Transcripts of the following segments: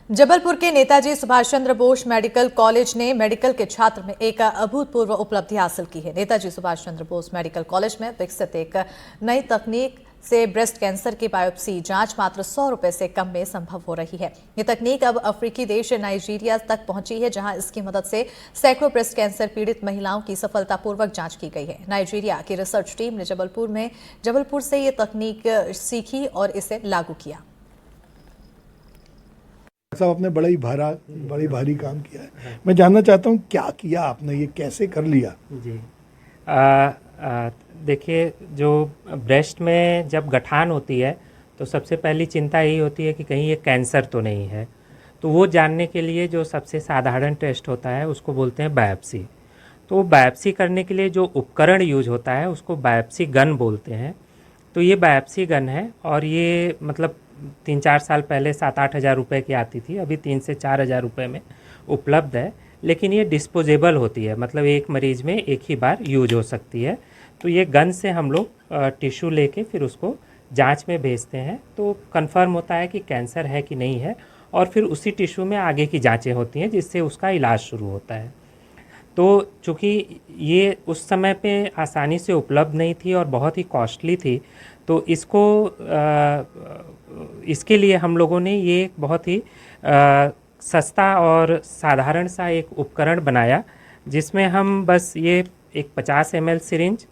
जबलपुर के Netaji Subhash Chandra Bose medical college ने medical के छात्र में एक अभूतपूर्व उपलब्धि हासिल की है। नेताजी सुभाष चंद्र बोस मेडिकल कॉलेज में विकसित एक नई तकनीक से ब्रेस्ट कैंसर की बायोप्सी जांच मात्र 100 रुपए से कम में संभव हो रही है। ये तकनीक अब अफ्रीकी देश नाइजीरिया तक पहुंची है, जहां इसकी मदद से सैकड़ों ब्रेस्ट कैंसर पीड़ित महिलाओं की सफलतापूर्वक जांच की गई है। नाइजीरिया की रिसर्च टीम ने जबलपुर से ये तकनीक सीखी और इसे लागू किया। साहब आपने बड़ी भारी काम किया है। मैं जानना चाहता हूँ क्या किया आपने, ये कैसे कर लिया? जी देखिए, जो ब्रेस्ट में जब गठान होती है तो सबसे पहली चिंता यही होती है कि कहीं ये कैंसर तो नहीं है। तो वो जानने के लिए जो सबसे साधारण टेस्ट होता है उसको बोलते हैं बायोप्सी। तो बायोप्सी करने के लिए जो उपकरण यूज होता है उसको बायोप्सी गन बोलते हैं। तो ये बायोप्सी गन है और ये मतलब 3-4 साल पहले 7-8 हज़ार रुपये की आती थी, अभी 3 से 4 हज़ार रुपये में उपलब्ध है। लेकिन ये डिस्पोजेबल होती है, मतलब एक मरीज़ में एक ही बार यूज हो सकती है। तो ये गन से हम लोग टिश्यू लेके फिर उसको जांच में भेजते हैं, तो कंफर्म होता है कि कैंसर है कि नहीं है, और फिर उसी टिश्यू में आगे की जांचें होती हैं जिससे उसका इलाज शुरू होता है। तो चूँकि ये उस समय पे आसानी से उपलब्ध नहीं थी और बहुत ही कॉस्टली थी, तो इसके लिए हम लोगों ने ये एक बहुत ही सस्ता और साधारण सा एक उपकरण बनाया, जिसमें हम बस ये एक 50 ml सिरिंज,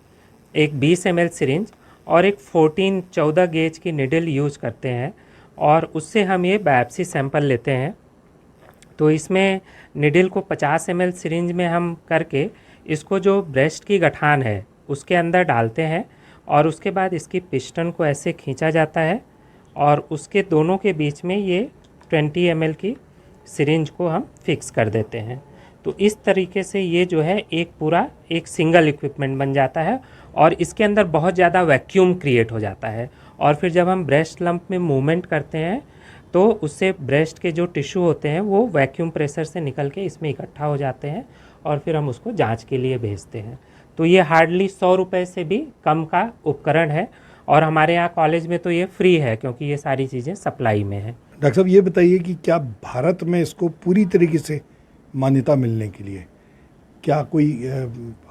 एक 20 ml सिरिंज और एक 14 गेज की निडल यूज करते हैं, और उससे हम ये बायोप्सी सैंपल लेते हैं। तो इसमें निडल को 50 ml सिरिंज में हम करके इसको जो ब्रेस्ट की गठान है उसके अंदर डालते हैं, और उसके बाद इसकी पिस्टन को ऐसे खींचा जाता है और उसके दोनों के बीच में ये 20 ml की सिरिंज को हम फिक्स कर देते हैं। तो इस तरीके से ये जो है एक सिंगल इक्विपमेंट बन जाता है, और इसके अंदर बहुत ज़्यादा वैक्यूम क्रिएट हो जाता है, और फिर जब हम ब्रेस्ट लंप में मूवमेंट करते हैं तो उससे ब्रेस्ट के जो टिश्यू होते हैं वो वैक्यूम प्रेशर से निकल के इसमें इकट्ठा हो जाते हैं, और फिर हम उसको जांच के लिए भेजते हैं। तो ये हार्डली 100 रुपये से भी कम का उपकरण है, और हमारे यहाँ कॉलेज में तो ये फ्री है क्योंकि ये सारी चीज़ें सप्लाई में है। डॉक्टर साहब ये बताइए कि क्या भारत में इसको पूरी तरीके से मान्यता मिलने के लिए क्या कोई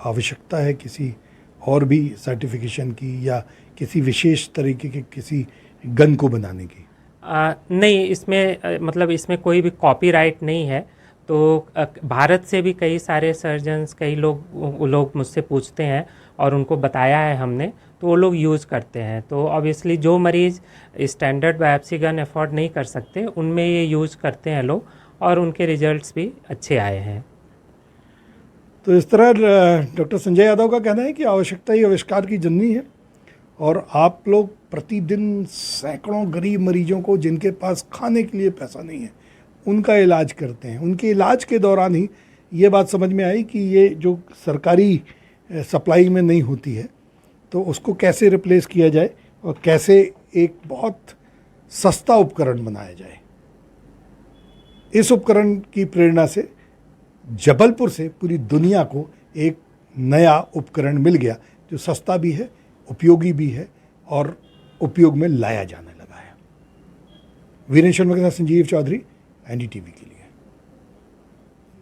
आवश्यकता है किसी और भी सर्टिफिकेशन की, या किसी विशेष तरीके के किसी गन को बनाने की? नहीं, इसमें मतलब इसमें कोई भी कॉपीराइट नहीं है। तो भारत से भी कई सारे सर्जन्स, कई लोग मुझसे पूछते हैं और उनको बताया है हमने, तो वो लोग यूज़ करते हैं। तो ऑब्वियसली जो मरीज़ स्टैंडर्ड बायोप्सी गन अफोर्ड नहीं कर सकते उनमें ये यूज़ करते हैं लोग, और उनके रिजल्ट्स भी अच्छे आए हैं। तो इस तरह डॉक्टर संजय यादव का कहना है कि आवश्यकता ही आविष्कार की जननी है, और आप लोग प्रतिदिन सैकड़ों गरीब मरीजों को जिनके पास खाने के लिए पैसा नहीं है उनका इलाज करते हैं। उनके इलाज के दौरान ही ये बात समझ में आई कि ये जो सरकारी सप्लाई में नहीं होती है तो उसको कैसे रिप्लेस किया जाए और कैसे एक बहुत सस्ता उपकरण बनाया जाए। इस उपकरण की प्रेरणा से जबलपुर से पूरी दुनिया को एक नया उपकरण मिल गया जो सस्ता भी है, उपयोगी भी है और उपयोग में लाया जाने लगा है। वीरेंद्र शर्मा के साथ संजीव चौधरी, एनडीटीवी के लिए।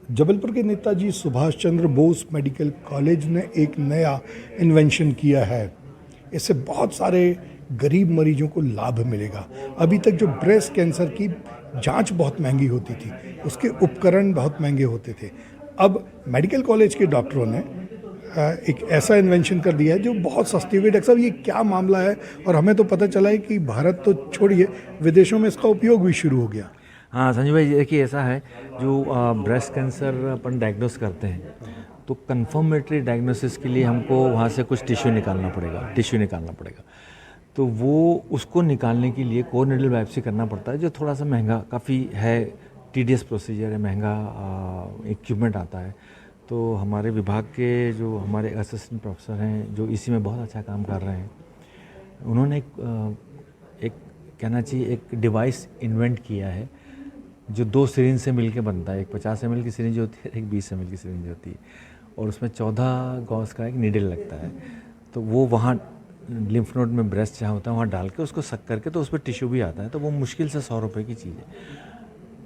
जबलपुर के नेताजी सुभाष चंद्र बोस मेडिकल कॉलेज ने एक नया इन्वेंशन किया है। इससे बहुत सारे गरीब मरीजों को लाभ मिलेगा। अभी तक जो ब्रेस्ट कैंसर की जांच बहुत महंगी होती थी, उसके उपकरण बहुत महंगे होते थे। अब मेडिकल कॉलेज के डॉक्टरों ने एक ऐसा इन्वेंशन कर दिया है जो बहुत सस्ती हुई। डॉक्टर साहब ये क्या मामला है? और हमें तो पता चला है कि भारत तो छोड़िए, विदेशों में इसका उपयोग भी शुरू हो गया। हाँ संजय भाई, देखिए ऐसा है, जो ब्रेस्ट कैंसर अपन डायग्नोस करते हैं तो कंफर्मेटरी डायग्नोसिस के लिए हमको वहाँ से कुछ टिश्यू निकालना पड़ेगा। तो वो उसको निकालने के लिए कोर नीडल बायोप्सी करना पड़ता है, जो थोड़ा सा महंगा काफ़ी है, टीडियस प्रोसीजर है, महंगा इक्विपमेंट आता है। तो हमारे विभाग के जो हमारे असिस्टेंट प्रोफेसर हैं जो इसी में बहुत अच्छा काम कर रहे हैं, उन्होंने एक कहना चाहिए एक डिवाइस इन्वेंट किया है जो 2 सिरिंज से मिलके बनता है। एक 50 ml की सिरिंज होती है, एक 20 ml की सिरिंज होती है, और उसमें 14 गॉस का एक नीडल लगता है। तो वो वहाँ लिम्फ नोड में ब्रेस्ट जहाँ होता है वहाँ डाल के उसको सक करके तो उस पर टिश्यू भी आता है। तो वो मुश्किल से 100 रुपये की चीज़ है।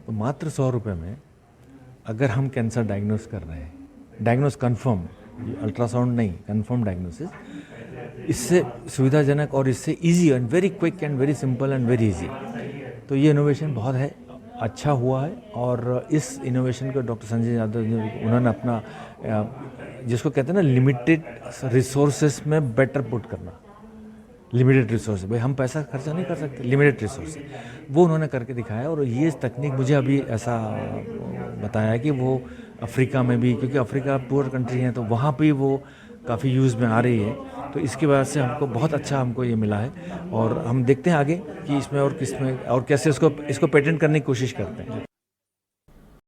तो मात्र 100 रुपये में अगर हम कैंसर डायग्नोस कर रहे हैं, डायग्नोस कंफर्म, अल्ट्रासाउंड नहीं, कंफर्म डायग्नोसिस, इससे सुविधाजनक और इससे easy and very quick and very simple and very easy. तो ये इनोवेशन बहुत है, अच्छा हुआ है। और इस इनोवेशन को डॉक्टर संजय यादव ने, उन्होंने अपना जिसको कहते हैं ना लिमिटेड रिसोर्सेस में बेटर पुट करना, लिमिटेड रिसोर्स, भाई हम पैसा खर्चा नहीं कर सकते, लिमिटेड रिसोर्स, वो उन्होंने करके दिखाया। और ये तकनीक मुझे अभी ऐसा बताया कि वो अफ्रीका में भी, क्योंकि अफ्रीका पुअर कंट्री है तो वहाँ पे वो काफ़ी यूज़ में आ रही है। तो इसके वजह से हमको बहुत अच्छा हमको ये मिला है और हम देखते हैं आगे कि इसमें और किसमें और कैसे इसको पेटेंट करने की कोशिश करते हैं।